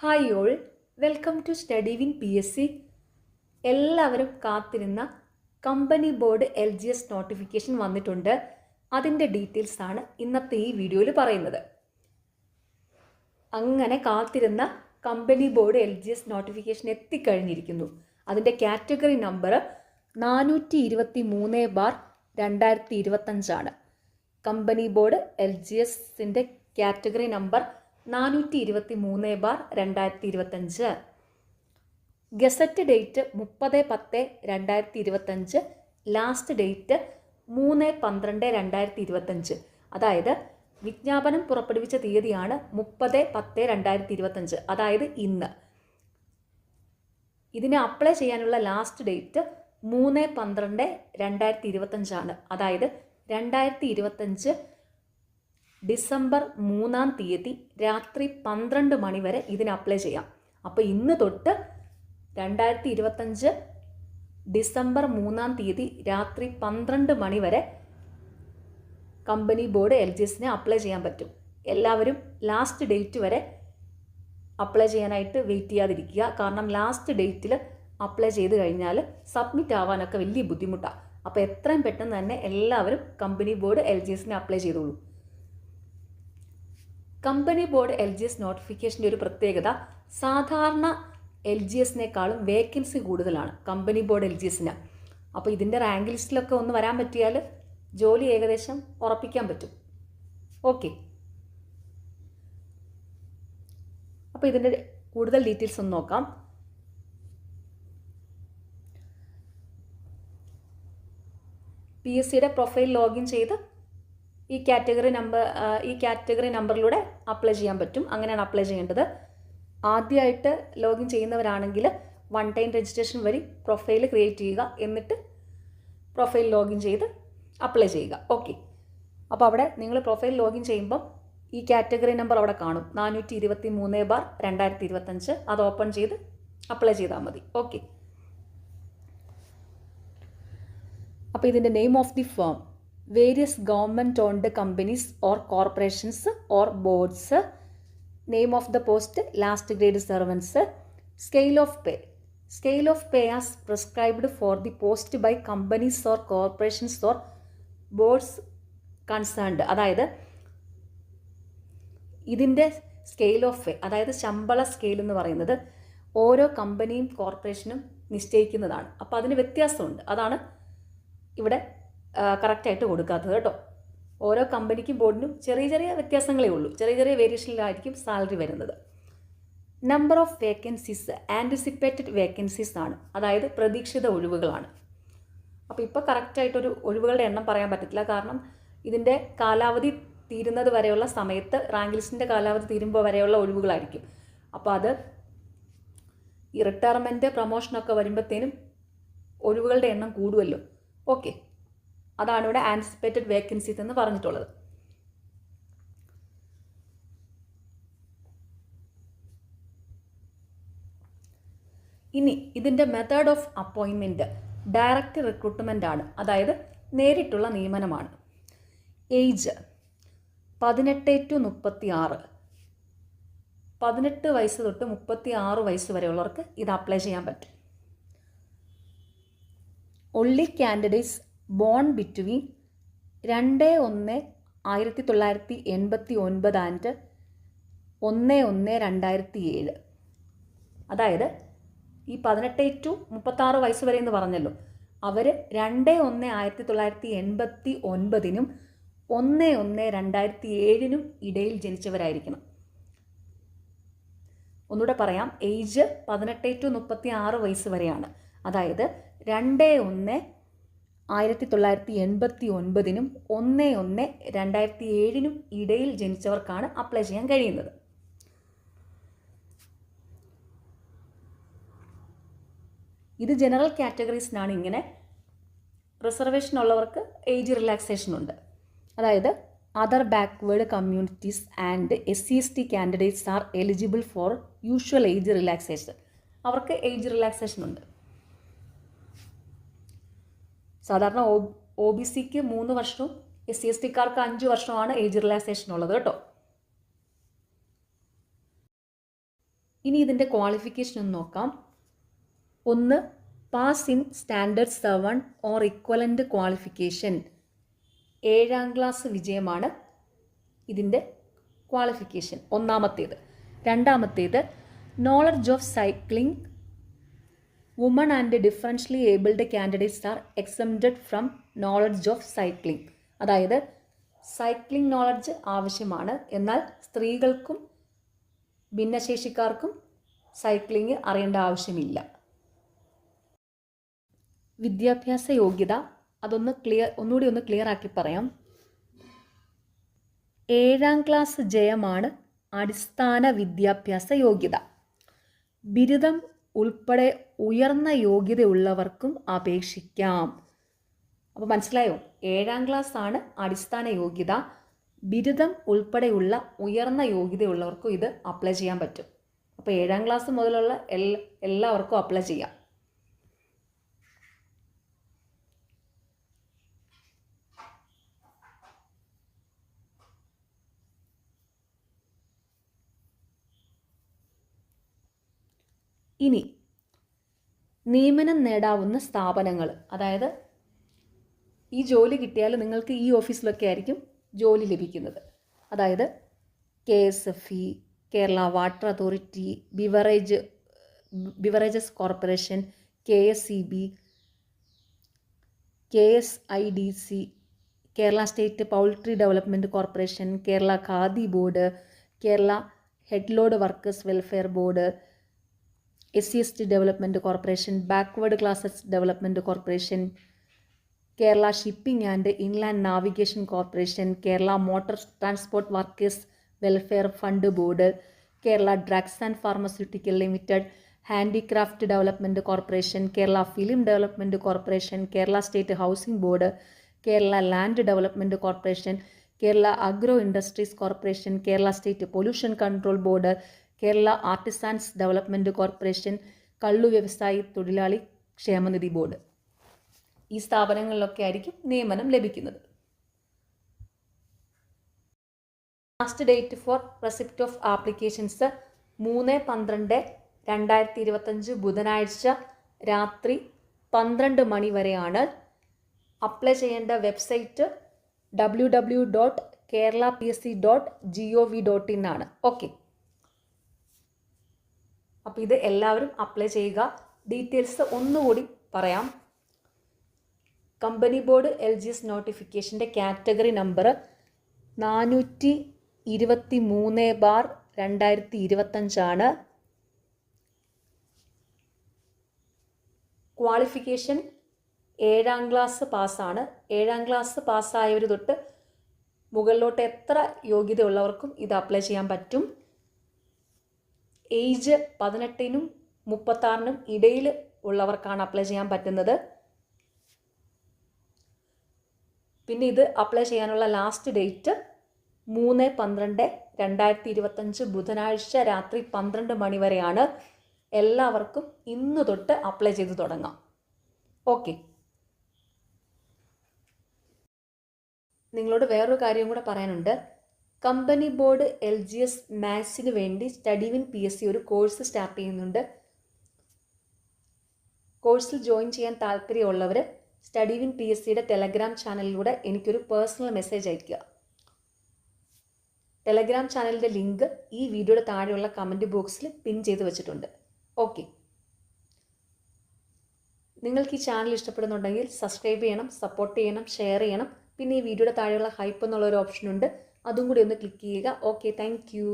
Hi all, welcome to study win PSC. എല്ലാവരും കാത്തിരുന്ന company board LGS notification വന്നിട്ടുണ്ട്. അതിൻ്റെ ഡീറ്റെയിൽസ് ആണ് ഇന്നത്തെ ഈ വീഡിയോയിൽ പറയുന്നത്. അങ്ങനെ കാത്തിരുന്ന കമ്പനി ബോർഡ് LGS നോട്ടിഫിക്കേഷൻ എത്തിക്കഴിഞ്ഞിരിക്കുന്നു. അതിൻ്റെ കാറ്റഗറി നമ്പർ 423/2025 ആണ്. കമ്പനി ബോർഡ് LGSൻ്റെ category number 423/2025. Gazette date 30/10/2025. Last date 3/12/2025. അതായത് വിജ്ഞാപനം പുറപ്പെടുവിച്ച തീയതിയാണ് 30/10/2025, അതായത് ഇന്ന്. ഇതിന് അപ്ലൈ ചെയ്യാനുള്ള ലാസ്റ്റ് ഡേറ്റ് 3/12/2025 ആണ്. അതായത് 2025 ഡിസംബർ 3-ാം തീയതി രാത്രി 12 മണി വരെ ഇതിന് അപ്ലൈ ചെയ്യാം. അപ്പോൾ ഇന്ന് തൊട്ട് 2025 ഡിസംബർ 3-ാം തീയതി രാത്രി 12 മണി വരെ കമ്പനി ബോർഡ് LGSന് അപ്ലൈ ചെയ്യാൻ പറ്റും. എല്ലാവരും ലാസ്റ്റ് ഡേറ്റ് വരെ അപ്ലൈ ചെയ്യാനായിട്ട് വെയിറ്റ് ചെയ്യാതിരിക്കുക. കാരണം ലാസ്റ്റ് ഡേറ്റിൽ അപ്ലൈ ചെയ്ത് കഴിഞ്ഞാൽ സബ്മിറ്റ് ആവാനൊക്കെ വലിയ ബുദ്ധിമുട്ടാണ്. അപ്പോൾ എത്രയും പെട്ടെന്ന് തന്നെ എല്ലാവരും കമ്പനി ബോർഡ് LGSന് അപ്ലൈ ചെയ്തോളൂ. കമ്പനി ബോർഡ് LGS നോട്ടിഫിക്കേഷൻ്റെ ഒരു പ്രത്യേകത, സാധാരണ LGSനേക്കാളും വേക്കൻസി കൂടുതലാണ് കമ്പനി ബോർഡ് LGSന്. അപ്പോൾ ഇതിൻ്റെ റാങ്ക് ലിസ്റ്റിലൊക്കെ ഒന്ന് വരാൻ പറ്റിയാൽ ജോലി ഏകദേശം ഉറപ്പിക്കാൻ പറ്റും. ഓക്കെ, അപ്പോൾ ഇതിൻ്റെ കൂടുതൽ ഡീറ്റെയിൽസ് ഒന്ന് നോക്കാം. PSCയുടെ പ്രൊഫൈൽ ലോഗിൻ ചെയ്ത് ഈ കാറ്റഗറി നമ്പറിലൂടെ അപ്ലൈ ചെയ്യാൻ പറ്റും. അങ്ങനെയാണ് അപ്ലൈ ചെയ്യേണ്ടത്. ആദ്യമായിട്ട് ലോഗിൻ ചെയ്യുന്നവരാണെങ്കിൽ 1 ടൈം രജിസ്ട്രേഷൻ വഴി പ്രൊഫൈൽ ക്രിയേറ്റ് ചെയ്യുക. എന്നിട്ട് പ്രൊഫൈൽ ലോഗിൻ ചെയ്ത് അപ്ലൈ ചെയ്യുക. ഓക്കെ, അപ്പോൾ അവിടെ നിങ്ങൾ പ്രൊഫൈൽ ലോഗിൻ ചെയ്യുമ്പം ഈ കാറ്റഗറി നമ്പർ അവിടെ കാണും, 423/2025. അത് ഓപ്പൺ ചെയ്ത് അപ്ലൈ ചെയ്താൽ മതി. ഓക്കെ, അപ്പോൾ ഇതിൻ്റെ name of the firm, various government owned companies or corporations or boards, name of the post last grade servants, scale of pay as prescribed for the post by companies or corporations or boards concerned. അതായത് ഇതിൻ്റെ scale of പേ, അതായത് ശമ്പള scale എന്ന് പറയുന്നത് ഓരോ കമ്പനിയും കോർപ്പറേഷനും നിശ്ചയിക്കുന്നതാണ്. അപ്പോൾ അതിന് വ്യത്യാസമുണ്ട്. അതാണ് ഇവിടെ കറക്റ്റായിട്ട് കൊടുക്കാത്തത് കേട്ടോ. ഓരോ കമ്പനിക്കും ബോർഡിനും ചെറിയ ചെറിയ വ്യത്യാസങ്ങളേ ഉള്ളൂ. ചെറിയ ചെറിയ വേരിയേഷനിലായിരിക്കും സാലറി വരുന്നത്. Number of vacancies anticipated vacancies ആണ്, അതായത് പ്രതീക്ഷിത ഒഴിവുകളാണ്. അപ്പോൾ ഇപ്പോൾ കറക്റ്റായിട്ടൊരു ഒഴിവുകളുടെ എണ്ണം പറയാൻ പറ്റത്തില്ല. കാരണം ഇതിൻ്റെ കാലാവധി തീരുന്നത് വരെയുള്ള സമയത്ത്, റാങ്ക് ലിസ്റ്റിൻ്റെ കാലാവധി തീരുമ്പോൾ വരെയുള്ള ഒഴിവുകളായിരിക്കും. അപ്പോൾ അത് ഈ റിട്ടയർമെൻറ്റ് പ്രൊമോഷനൊക്കെ വരുമ്പോഴത്തേനും ഒഴിവുകളുടെ എണ്ണം കൂടുമല്ലോ. ഓക്കെ, അതാണ് ഇവിടെ ആൻറ്റിസിപ്പേറ്റഡ് വേക്കൻസീസ് എന്ന് പറഞ്ഞിട്ടുള്ളത്. ഇനി ഇതിൻ്റെ method of appointment direct recruitment ആണ്, അതായത് നേരിട്ടുള്ള നിയമനമാണ്. ഏജ് 18 to 36, 18 വയസ്സ് തൊട്ട് 36 വയസ്സ് വരെയുള്ളവർക്ക് ഇത് അപ്ലൈ ചെയ്യാൻ പറ്റും. only candidates born between 2/1/1989 and 1/1/2007. അതായത് ഈ 18 to 36 വയസ്സ് വരെ എന്ന് പറഞ്ഞല്ലോ, അവർ 2/1/1989 1/1/2007 ഇടയിൽ ജനിച്ചവരായിരിക്കണം. ഒന്നുകൂടെ പറയാം, ഏജ് 18 to 36 വയസ്സ് വരെയാണ്. അതായത് 2/1/1989 1/1/2007 ഇടയിൽ ജനിച്ചവർക്കാണ് അപ്ലൈ ചെയ്യാൻ കഴിയുന്നത്. ഇത് ജനറൽ കാറ്റഗറീസിനാണ് ഇങ്ങനെ. റിസർവേഷൻ ഉള്ളവർക്ക് ഏജ് റിലാക്സേഷൻ ഉണ്ട്. അതായത് other backward communities and SC/ST candidates are eligible for usual age relaxation. അവർക്ക് ഏജ് റിലാക്സേഷൻ ഉണ്ട്. സാധാരണ OBCക്ക് 3 വർഷവും SC/STക്കാർക്ക് 5 വർഷമാണ് ഏജ് റിലാക്സേഷൻ ഉള്ളത് കേട്ടോ. ഇനി ഇതിൻ്റെ ക്വാളിഫിക്കേഷൻ ഒന്ന് നോക്കാം. ഒന്ന്, pass in standard 7 or equivalent qualification. 7ാം ക്ലാസ് വിജയമാണ് ഇതിൻ്റെ ക്വാളിഫിക്കേഷൻ, ഒന്നാമത്തേത്. രണ്ടാമത്തേത്, knowledge of cycling. Woman and differentially abled candidates are exempted from knowledge of cycling. അതായത് സൈക്ലിംഗ് നോളജ് ആവശ്യമാണ്, എന്നാൽ സ്ത്രീകൾക്കും ഭിന്നശേഷിക്കാർക്കും സൈക്ലിംഗ് അറിയേണ്ട ആവശ്യമില്ല. വിദ്യാഭ്യാസ യോഗ്യത ഒന്നുകൂടി ഒന്ന് ക്ലിയർ ആക്കി പറയാം. 7ാം ക്ലാസ് ജയമാണ് അടിസ്ഥാന വിദ്യാഭ്യാസ യോഗ്യത. ബിരുദം ഉൾപ്പെടെ ഉയർന്ന യോഗ്യതയുള്ളവർക്കും അപേക്ഷിക്കാം. അപ്പോൾ മനസ്സിലായോ? 7ാം ക്ലാസ് ആണ് അടിസ്ഥാന യോഗ്യത. ബിരുദം ഉൾപ്പെടെയുള്ള ഉയർന്ന യോഗ്യതയുള്ളവർക്കും ഇത് അപ്ലൈ ചെയ്യാൻ പറ്റും. അപ്പോൾ 7ാം ക്ലാസ് മുതലുള്ള എല്ലാവർക്കും അപ്ലൈ ചെയ്യാം. ഇനി നിയമനം നേടാവുന്ന സ്ഥാപനങ്ങൾ, അതായത് ഈ ജോലി കിട്ടിയാൽ നിങ്ങൾക്ക് ഈ ഓഫീസിലൊക്കെ ആയിരിക്കും ജോലി ലഭിക്കുന്നത്. അതായത് KSFE, Kerala water authority, beverages corporation, KSEB, KSIDC, Kerala state poultry development corporation, Kerala khadi board, Kerala head load workers welfare board, SC/ST development corporation, backward classes development corporation, Kerala shipping and inland navigation corporation, Kerala motor transport workers welfare fund board, Kerala drugs and pharmaceutical limited, handicraft development corporation, Kerala film development corporation, Kerala state housing board, Kerala land development corporation, Kerala agro industries corporation, Kerala state pollution control board, Kerala artisans development corporation, കള്ളു വ്യവസായി തൊഴിലാളി ക്ഷേമനിധി board. ഈ സ്ഥാപനങ്ങളിലൊക്കെ ആയിരിക്കും നിയമനം ലഭിക്കുന്നത്. Last date for receipt of applications 3/12/2025 ബുധനാഴ്ച രാത്രി 12 മണി വരെയാണ്. അപ്ലൈ ചെയ്യേണ്ട വെബ്സൈറ്റ് www.keralapsc.gov.in ആണ്. ഓക്കെ, അപ്പോൾ ഇത് എല്ലാവരും അപ്ലൈ ചെയ്യുക. ഡീറ്റെയിൽസ് ഒന്നുകൂടി പറയാം. കമ്പനി ബോർഡ് LGS നോട്ടിഫിക്കേഷൻ്റെ കാറ്റഗറി നമ്പർ 423/2025 ആണ്. ക്വാളിഫിക്കേഷൻ 7ാം ക്ലാസ് പാസ്സാണ്. 7ാം ക്ലാസ് പാസ്സായവർ തൊട്ട് മുകളിലോട്ട് എത്ര യോഗ്യതയുള്ളവർക്കും ഇത് അപ്ലൈ ചെയ്യാൻ പറ്റും. ഏജ് 18-നും 36-നും ഇടയിൽ ഉള്ളവർക്കാണ് അപ്ലൈ ചെയ്യാൻ പറ്റുന്നത്. പിന്നെ ഇത് അപ്ലൈ ചെയ്യാനുള്ള ലാസ്റ്റ് ഡേറ്റ് 3/12/2025 ബുധനാഴ്ച രാത്രി 12 മണി വരെയാണ്. എല്ലാവർക്കും ഇന്ന് തൊട്ട് അപ്ലൈ ചെയ്ത് തുടങ്ങാം. ഓക്കെ, നിങ്ങളോട് വേറൊരു കാര്യം കൂടെ പറയാനുണ്ട്. കമ്പനി ബോർഡ് LGS മാത്സിന് വേണ്ടി സ്റ്റഡിവിൻ PSC ഒരു കോഴ്സ് സ്റ്റാർട്ട് ചെയ്യുന്നുണ്ട്. കോഴ്സിൽ ജോയിൻ ചെയ്യാൻ താല്പര്യമുള്ളവർ സ്റ്റഡിവിൻ PSCയുടെ ടെലഗ്രാം ചാനലിലൂടെ എനിക്കൊരു പേഴ്സണൽ മെസ്സേജ് അയയ്ക്കുക. ടെലഗ്രാം ചാനലിൻ്റെ ലിങ്ക് ഈ വീഡിയോയുടെ താഴെയുള്ള കമൻറ്റ് ബോക്സിൽ പിൻ ചെയ്ത് വെച്ചിട്ടുണ്ട്. ഓക്കെ, നിങ്ങൾക്ക് ഈ ചാനൽ ഇഷ്ടപ്പെടുന്നുണ്ടെങ്കിൽ സബ്സ്ക്രൈബ് ചെയ്യണം, സപ്പോർട്ട് ചെയ്യണം, ഷെയർ ചെയ്യണം. പിന്നെ ഈ വീഡിയോയുടെ താഴെയുള്ള ഹൈപ്പ് എന്നുള്ളൊരു ഓപ്ഷനുണ്ട്, അതും കൂടി ഒന്ന് ക്ലിക്ക് ചെയ്യുക. Okay, thank you.